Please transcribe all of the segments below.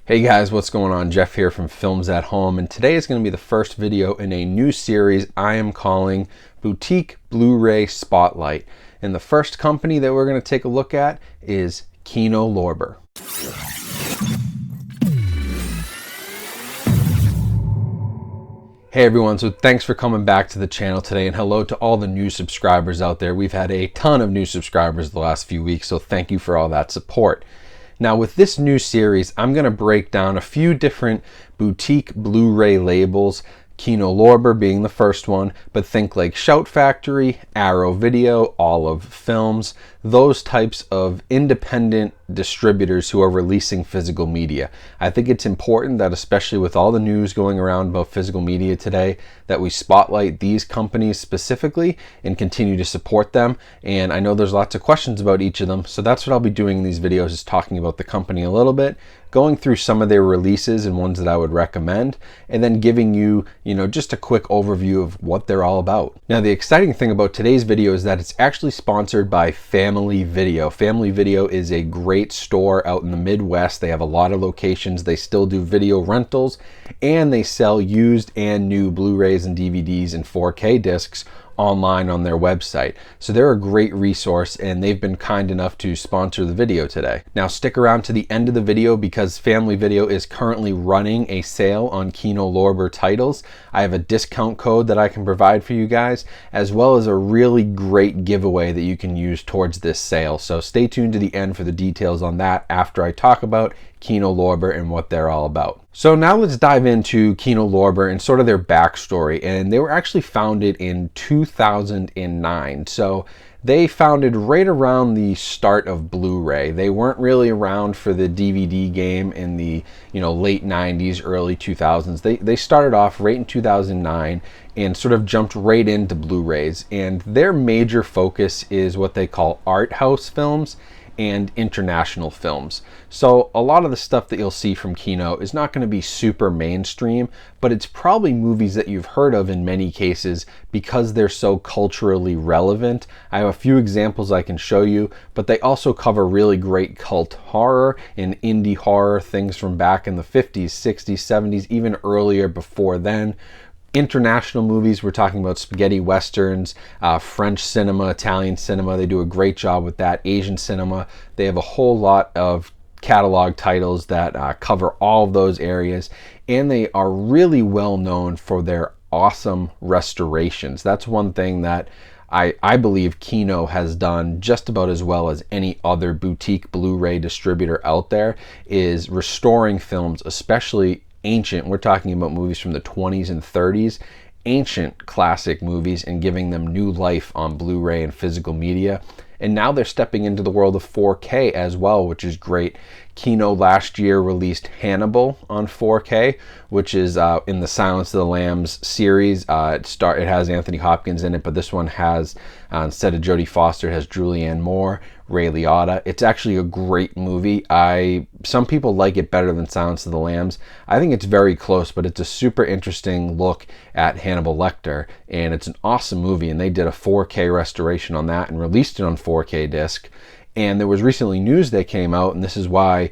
Hey guys, what's going on? Jeff here from Films at Home, and today is going to be the first video in a new series I am calling Boutique Blu-ray Spotlight. And the first company that we're going to take a look at is Kino Lorber. Hey everyone, so thanks for coming back to the channel today, and hello to all the new subscribers out there. We've had a ton of new subscribers the last few weeks, so thank you for all that support. Now with this new series, I'm going to break down a few different boutique Blu-ray labels, Kino Lorber being the first one, but think like Shout Factory, Arrow Video, Olive Films, those types of independent distributors who are releasing physical media. I think it's important that, especially with all the news going around about physical media today, that we spotlight these companies specifically and continue to support them. And I know there's lots of questions about each of them, so that's what I'll be doing in these videos, is talking about the company a little bit, going through some of their releases and ones that I would recommend, and then giving you, just a quick overview of what they're all about. Now, the exciting thing about today's video is that it's actually sponsored by Family Video. Family Video is a great store out in the Midwest. They have a lot of locations. They still do video rentals, and they sell used and new Blu-rays and DVDs and 4K discs online on their website. So they're a great resource, and they've been kind enough to sponsor the video today. Now stick around to the end of the video, because Family Video is currently running a sale on Kino Lorber titles. I have a discount code that I can provide for you guys, as well as a really great giveaway that you can use towards this sale. So stay tuned to the end for the details on that after I talk about Kino Lorber and what they're all about. So now let's dive into Kino Lorber and sort of their backstory. And they were actually founded in 2009. So they founded right around the start of Blu-ray. They weren't really around for the DVD game in the late 90s, early 2000s. They started off right in 2009 and sort of jumped right into Blu-rays. And their major focus is what they call art house films and international films. So a lot of the stuff that you'll see from Kino is not going to be super mainstream, but it's probably movies that you've heard of in many cases because they're so culturally relevant. I have a few examples I can show you, but they also cover really great cult horror and indie horror, things from back in the 50s, 60s, 70s, even earlier before then. International movies, we're talking about spaghetti westerns, French cinema, Italian cinema. They do a great job with that. Asian cinema. They have a whole lot of catalog titles that cover all of those areas, and they are really well known for their awesome restorations. That's one thing that I believe Kino has done just about as well as any other boutique Blu-ray distributor out there, is restoring films, especially ancient. We're talking about movies from the 20s and 30s, ancient classic movies, and giving them new life on Blu-ray and physical media. And now they're stepping into the world of 4K as well, which is great. Kino last year released Hannibal on 4K, which is in the Silence of the Lambs series. It has Anthony Hopkins in it, but this one has, instead of Jodie Foster, it has Julianne Moore, Ray Liotta. It's actually a great movie. Some people like it better than Silence of the Lambs. I think it's very close, but it's a super interesting look at Hannibal Lecter, and it's an awesome movie, and they did a 4K restoration on that and released it on 4K disc. And there was recently news that came out, and this is why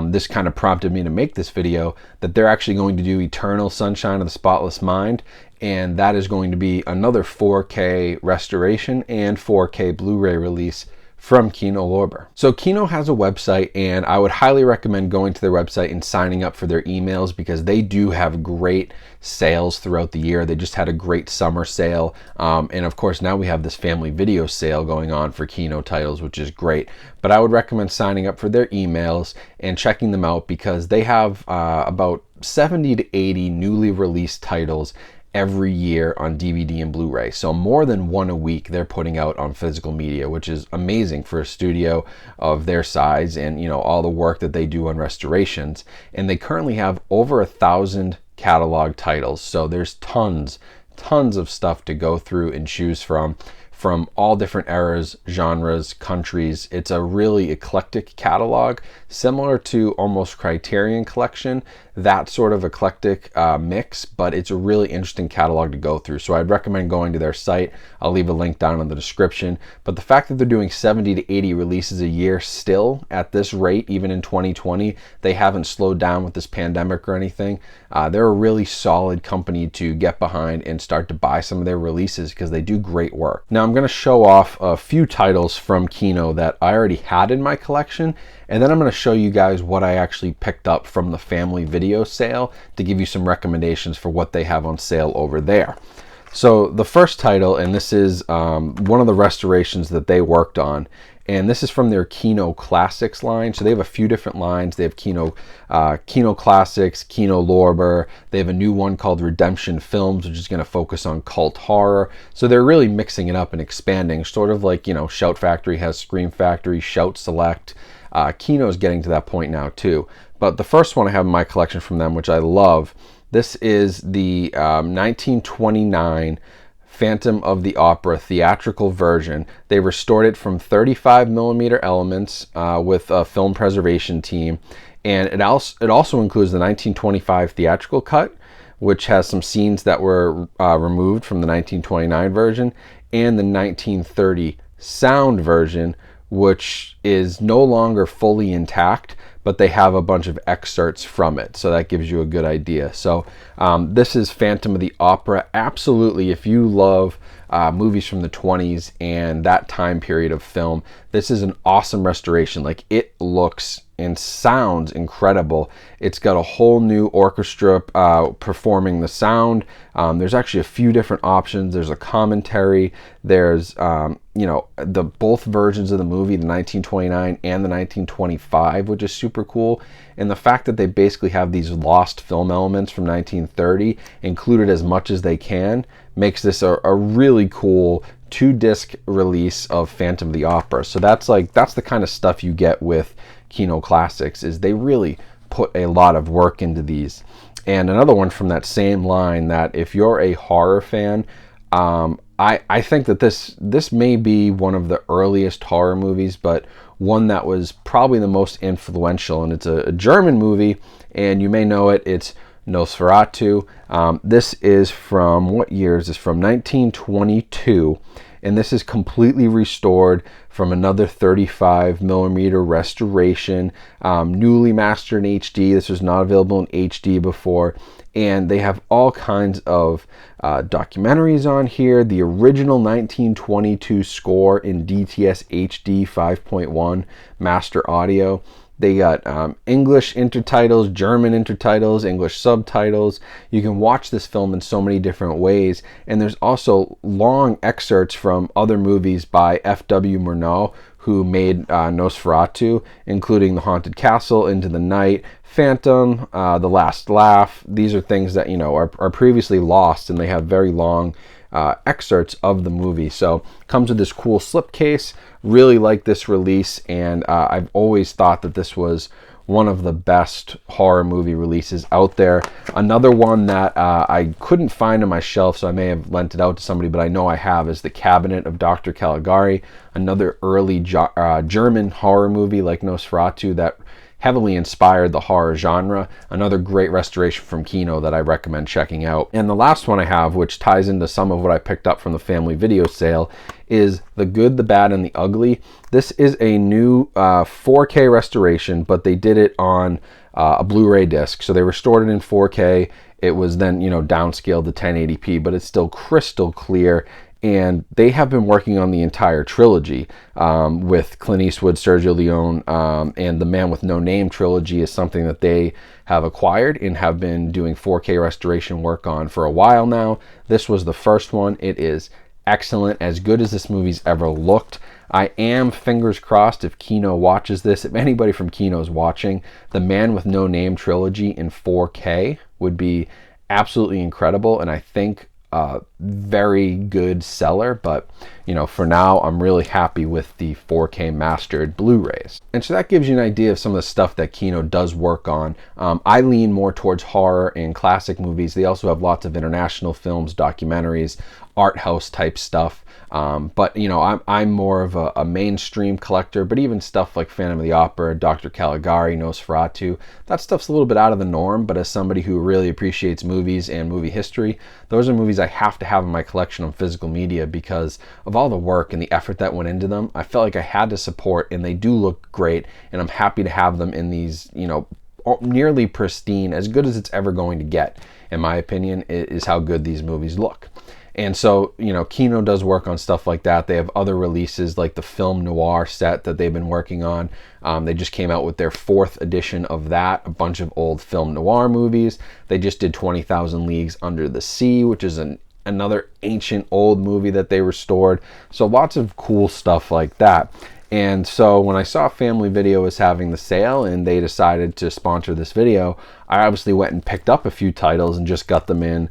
this kind of prompted me to make this video, that they're actually going to do Eternal Sunshine of the Spotless Mind, and that is going to be another 4K restoration and 4K Blu-ray release from Kino Lorber. So Kino has a website, and I would highly recommend going to their website and signing up for their emails, because they do have great sales throughout the year. They just had a great summer sale, and of course now we have this Family Video sale going on for Kino titles, which is great. But I would recommend signing up for their emails and checking them out, because they have about 70 to 80 newly released titles every year on DVD and Blu-ray. So more than one a week they're putting out on physical media, which is amazing for a studio of their size and all the work that they do on restorations. And they currently have over 1,000 catalog titles. So there's tons of stuff to go through and choose from from all different eras, genres, countries. It's a really eclectic catalog, similar to almost Criterion Collection, that sort of eclectic mix, but it's a really interesting catalog to go through. So I'd recommend going to their site. I'll leave a link down in the description. But the fact that they're doing 70 to 80 releases a year still at this rate, even in 2020, they haven't slowed down with this pandemic or anything. They're a really solid company to get behind and start to buy some of their releases because they do great work. Now I'm going to show off a few titles from Kino that I already had in my collection, and then I'm going to show you guys what I actually picked up from the family video sale to give you some recommendations for what they have on sale over there. So the first title, and this is one of the restorations that they worked on, and this is from their Kino Classics line. So they have a few different lines. They have Kino Classics, Kino Lorber. They have a new one called Redemption Films, which is going to focus on cult horror. So they're really mixing it up and expanding, sort of like, you know, Shout Factory has Scream Factory, Shout Select. Kino is getting to that point now too. But the first one I have in my collection from them, which I love, this is the 1929 Phantom of the Opera theatrical version. They restored it from 35mm elements with a film preservation team, and it also includes the 1925 theatrical cut, which has some scenes that were removed from the 1929 version, and the 1930 sound version, which is no longer fully intact, but they have a bunch of excerpts from it, so that gives you a good idea. So this is Phantom of the Opera. Absolutely, if you love movies from the 20s and that time period of film, this is an awesome restoration. Like, it looks and sounds incredible. It's got a whole new orchestra performing the sound. There's actually a few different options. There's a commentary. There's you know, the both versions of the movie, the 1929 and the 1925, which is super cool. And the fact that they basically have these lost film elements from 1930 included as much as they can makes this a really cool 2-disc release of Phantom of the Opera. So that's the kind of stuff you get with Kino Classics, is they really put a lot of work into these. And another one from that same line, that if you're a horror fan, I think that this may be one of the earliest horror movies, but one that was probably the most influential. And it's a German movie, and you may know it. It's Nosferatu. This is from, what year is this? From 1922. And this is completely restored from another 35mm restoration, newly mastered in HD. This was not available in HD before. And they have all kinds of documentaries on here. The original 1922 score in DTS HD 5.1 master audio. They got English intertitles, German intertitles, English subtitles. You can watch this film in so many different ways. And there's also long excerpts from other movies by F.W. Murnau, who made Nosferatu, including The Haunted Castle, Into the Night, Phantom, The Last Laugh. These are things that, you know, are previously lost, and they have very long excerpts of the movie. So comes with this cool slipcase. Really like this release, and I've always thought that this was one of the best horror movie releases out there. Another one that I couldn't find on my shelf, so I may have lent it out to somebody, but I know I have, is The Cabinet of Dr. Caligari. Another early German horror movie like Nosferatu that heavily inspired the horror genre. Another great restoration from Kino that I recommend checking out. And the last one I have, which ties into some of what I picked up from the family video sale, is The Good, the Bad, and the Ugly. This is a new 4K restoration, but they did it on a Blu-ray disc. So they restored it in 4K. It was then, you know, downscaled to 1080p, but it's still crystal clear. And they have been working on the entire trilogy with Clint Eastwood, Sergio Leone, and the Man with No Name trilogy is something that they have acquired and have been doing 4K restoration work on for a while now. This was the first one. It is excellent, as good as this movie's ever looked. I am, fingers crossed, if Kino watches this, if anybody from Kino is watching, the Man with No Name trilogy in 4K would be absolutely incredible, and I think very good seller. But for now, I'm really happy with the 4K mastered Blu-rays. And so that gives you an idea of some of the stuff that Kino does work on. I lean more towards horror and classic movies. They also have lots of international films, documentaries, art house type stuff. But I'm more of a mainstream collector, but even stuff like Phantom of the Opera, Dr. Caligari, Nosferatu, that stuff's a little bit out of the norm, but as somebody who really appreciates movies and movie history, those are movies I have to have in my collection on physical media because of all the work and the effort that went into them. I felt like I had to support, and they do look great, and I'm happy to have them in these, nearly pristine, as good as it's ever going to get, in my opinion, is how good these movies look. And so, Kino does work on stuff like that. They have other releases like the film noir set that they've been working on. They just came out with their 4th edition of that, a bunch of old film noir movies. They just did 20,000 Leagues Under the Sea, which is another ancient old movie that they restored. So lots of cool stuff like that. And so when I saw Family Video was having the sale and they decided to sponsor this video, I obviously went and picked up a few titles and just got them in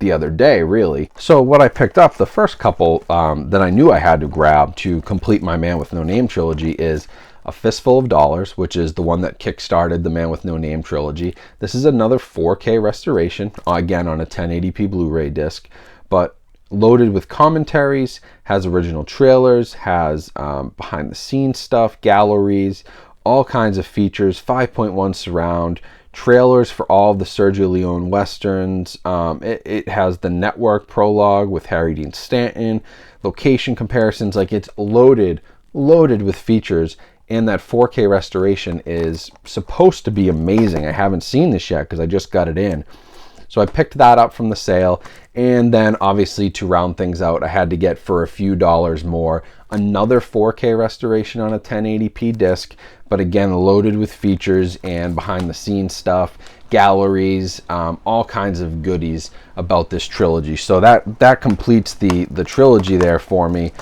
the other day, really. So what I picked up, the first couple that I knew I had to grab to complete my Man with No Name trilogy is A Fistful of Dollars, which is the one that kickstarted the Man with No Name trilogy. This is another 4K restoration, again on a 1080p Blu-ray disc, but loaded with commentaries, has original trailers, has behind the scenes stuff, galleries, all kinds of features, 5.1 surround, trailers for all of the Sergio Leone westerns. It has the network prologue with Harry Dean Stanton, location comparisons, like it's loaded with features, and that 4K restoration is supposed to be amazing. I haven't seen this yet because I just got it in. So I picked that up from the sale, and then obviously to round things out, I had to get for a few dollars more another 4K restoration on a 1080p disc, but again loaded with features and behind the scenes stuff, galleries, all kinds of goodies about this trilogy. So that completes the trilogy there for me.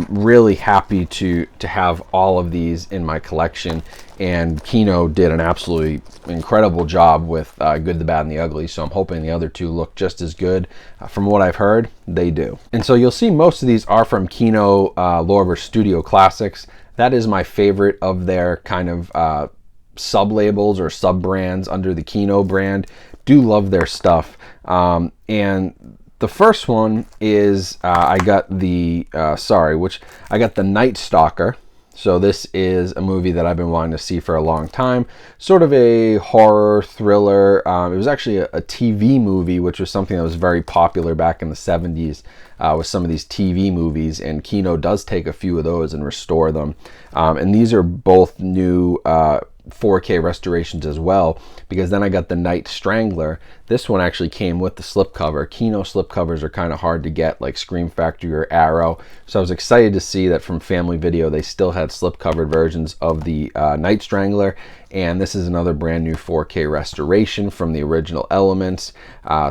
Really happy to have all of these in my collection, and Kino did an absolutely incredible job with Good, the Bad, and the Ugly, so I'm hoping the other two look just as good. From what I've heard, they do. And so you'll see most of these are from Kino Lorber Studio Classics. That is my favorite of their kind of sub-labels or sub-brands under the Kino brand. Do love their stuff. And the first one is I got the Night Stalker. So this is a movie that I've been wanting to see for a long time. Sort of a horror thriller. It was actually a TV movie, which was something that was very popular back in the 70s with some of these TV movies. And Kino does take a few of those and restore them. And these are both new 4K restorations as well, because then I got the Night Strangler. This one actually came with the slipcover. Kino slipcovers are kind of hard to get, like Scream Factory or Arrow. So I was excited to see that from Family Video they still had slipcovered versions of the Night Strangler. And this is another brand new 4K restoration from the original Elements.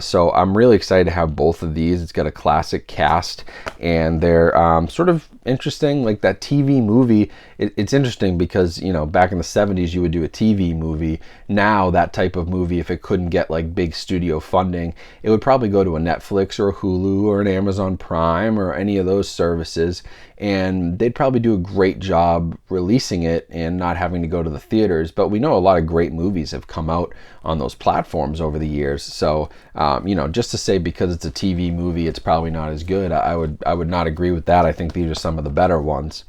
So I'm really excited to have both of these. It's got a classic cast, and they're sort of interesting. Like that TV movie, it's interesting because, back in the 70s you would do a TV movie. Now that type of movie, if it couldn't get like big studio funding, it would probably go to a Netflix or a Hulu or an Amazon Prime or any of those services, and they'd probably do a great job releasing it and not having to go to the theaters. But we know a lot of great movies have come out on those platforms over the years. So, just to say because it's a TV movie, it's probably not as good, I would not agree with that. I think these are some of the better ones.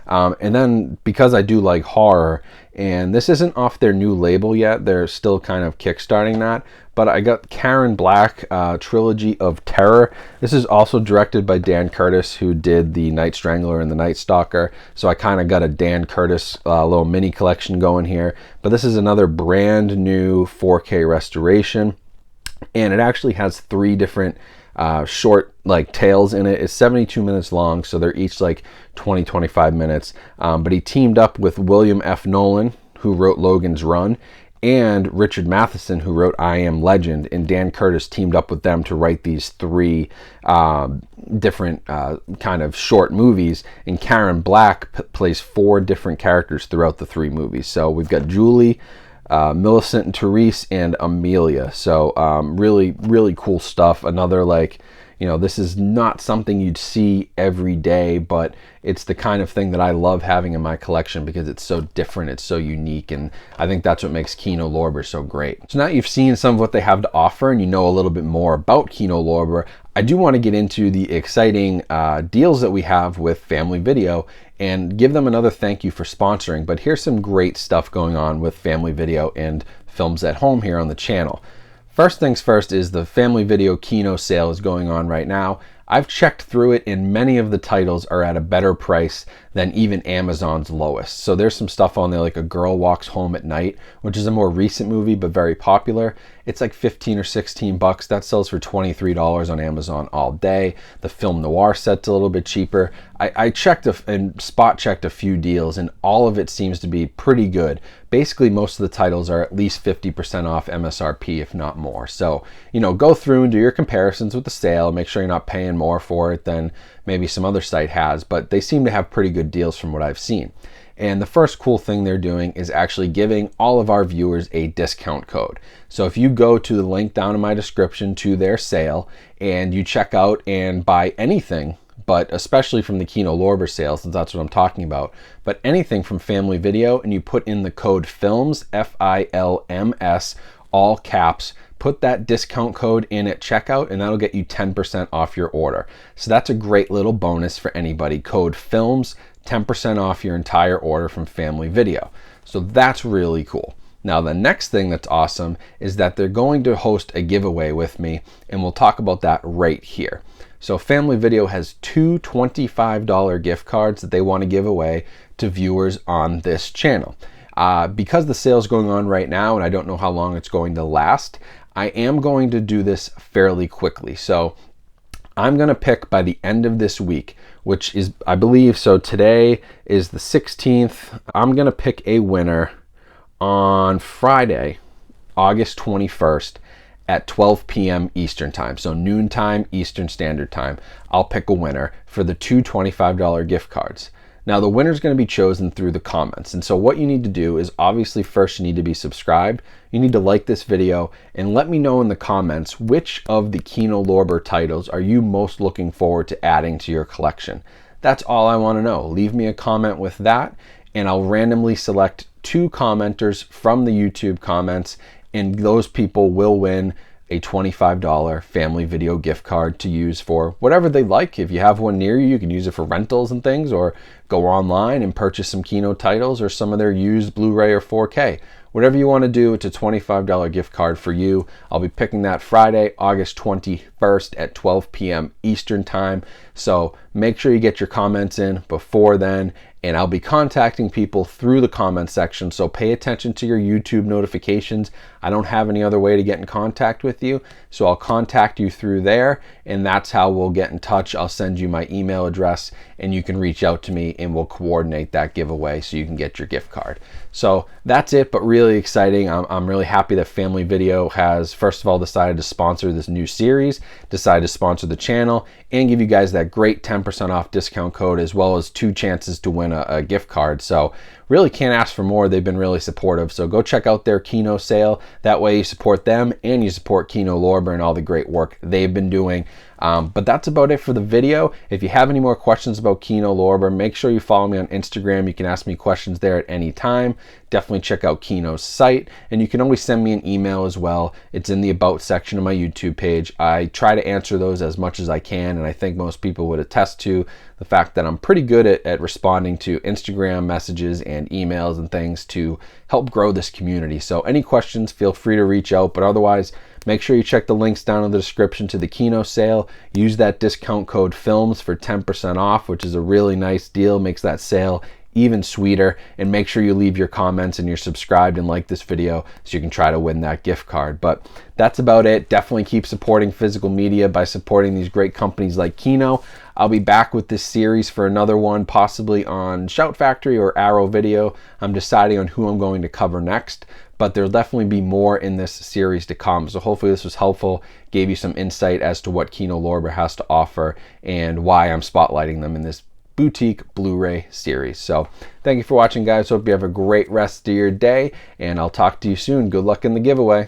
And then because I do like horror, and this isn't off their new label yet, they're still kind of kickstarting that, but I got Karen Black, Trilogy of Terror. This is also directed by Dan Curtis, who did the Night Strangler and the Night Stalker. So I kind of got a Dan Curtis little mini collection going here. But this is another brand new 4K restoration, and it actually has 3 different short tales in it. It's 72 minutes long, so they're each like 20-25 minutes. But he teamed up with William F. Nolan, who wrote Logan's Run, and Richard Matheson, who wrote I Am Legend, and Dan Curtis teamed up with them to write these 3 different kind of short movies, and Karen Black plays 4 different characters throughout the 3 movies. So we've got Julie, Millicent and Therese, and Amelia. So really, really cool stuff. Another You know, this is not something you'd see every day, but it's the kind of thing that I love having in my collection because it's so different, it's so unique, and I think that's what makes Kino Lorber so great. So now you've seen some of what they have to offer and you know a little bit more about Kino Lorber, I do want to get into the exciting deals that we have with Family Video and give them another thank you for sponsoring. But here's some great stuff going on with Family Video and Films at Home here on the channel. First things first is the Family Video Kino sale is going on right now. I've checked through it and many of the titles are at a better price than even Amazon's lowest. So there's some stuff on there like A Girl Walks Home at Night, which is a more recent movie but very popular. It's like 15 or 16 bucks. That sells for $23 on Amazon all day. The Film Noir set's a little bit cheaper. I checked and spot checked a few deals and all of it seems to be pretty good. Basically, most of the titles are at least 50% off MSRP, if not more. So, you know, go through and do your comparisons with the sale. Make sure you're not paying more for it than maybe some other site has, but they seem to have pretty good deals from what I've seen. And the first cool thing they're doing is actually giving all of our viewers a discount code. So if you go to the link down in my description to their sale and you check out and buy anything, but especially from the Kino Lorber sale, since that's what I'm talking about, but anything from Family Video, and you put in the code FILMS, F-I-L-M-S, all caps, put that discount code in at checkout and that'll get you 10% off your order. So that's a great little bonus for anybody. Code FILMS, 10% off your entire order from Family Video. So that's really cool. Now the next thing that's awesome is that they're going to host a giveaway with me, and we'll talk about that right here. So Family Video has two $25 gift cards that they want to give away to viewers on this channel. Because the sale is going on right now and I don't know how long it's going to last, I am going to do this fairly quickly. So I'm going to pick by the end of this week, which is, I believe, so today is the 16th. I'm going to pick a winner on Friday, August 21st at 12 p.m. Eastern time. So noontime Eastern Standard Time. I'll pick a winner for the two $25 gift cards. Now the winner is going to be chosen through the comments. And so what you need to do is obviously first you need to be subscribed. You need to like this video and let me know in the comments which of the Kino Lorber titles are you most looking forward to adding to your collection. That's all I want to know. Leave me a comment with that and I'll randomly select two commenters from the YouTube comments, and those people will win a $25 Family Video gift card to use for whatever they like. If you have one near you, you can use it for rentals and things, or go online and purchase some Kino titles or some of their used Blu-ray or 4K. Whatever you want to do, it's a $25 gift card for you. I'll be picking that Friday, August 21st at 12 p.m. Eastern time. So make sure you get your comments in before then, and I'll be contacting people through the comment section. So pay attention to your YouTube notifications. I don't have any other way to get in contact with you, so I'll contact you through there, and that's how we'll get in touch. I'll send you my email address and you can reach out to me and we'll coordinate that giveaway so you can get your gift card. So that's it, but really exciting. I'm really happy that Family Video has, first of all, decided to sponsor this new series, decided to sponsor the channel, and give you guys that great 10% off discount code, as well as two chances to win a gift card. So really can't ask for more. They've been really supportive. So go check out their Kino sale. That way you support them and you support Kino Lorber and all the great work they've been doing. But that's about it for the video. If you have any more questions about Kino Lorber, make sure you follow me on Instagram. You can ask me questions there at any time. Definitely check out Kino's site, and you can always send me an email as well. It's in the About section of my YouTube page. I try to answer those as much as I can, and I think most people would attest to the fact that I'm pretty good at responding to Instagram messages and emails and things to help grow this community. So any questions, feel free to reach out, but otherwise, make sure you check the links down in the description to the Kino sale. Use that discount code FILMS for 10% off, which is a really nice deal, makes that sale even sweeter. And make sure you leave your comments and you're subscribed and like this video so you can try to win that gift card. But that's about it. Definitely keep supporting physical media by supporting these great companies like Kino. I'll be back with this series for another one, possibly on Shout Factory or Arrow Video. I'm deciding on who I'm going to cover next, but there'll definitely be more in this series to come. So hopefully this was helpful, gave you some insight as to what Kino Lorber has to offer and why I'm spotlighting them in this boutique Blu-ray series. So thank you for watching, guys. Hope you have a great rest of your day, and I'll talk to you soon. Good luck in the giveaway.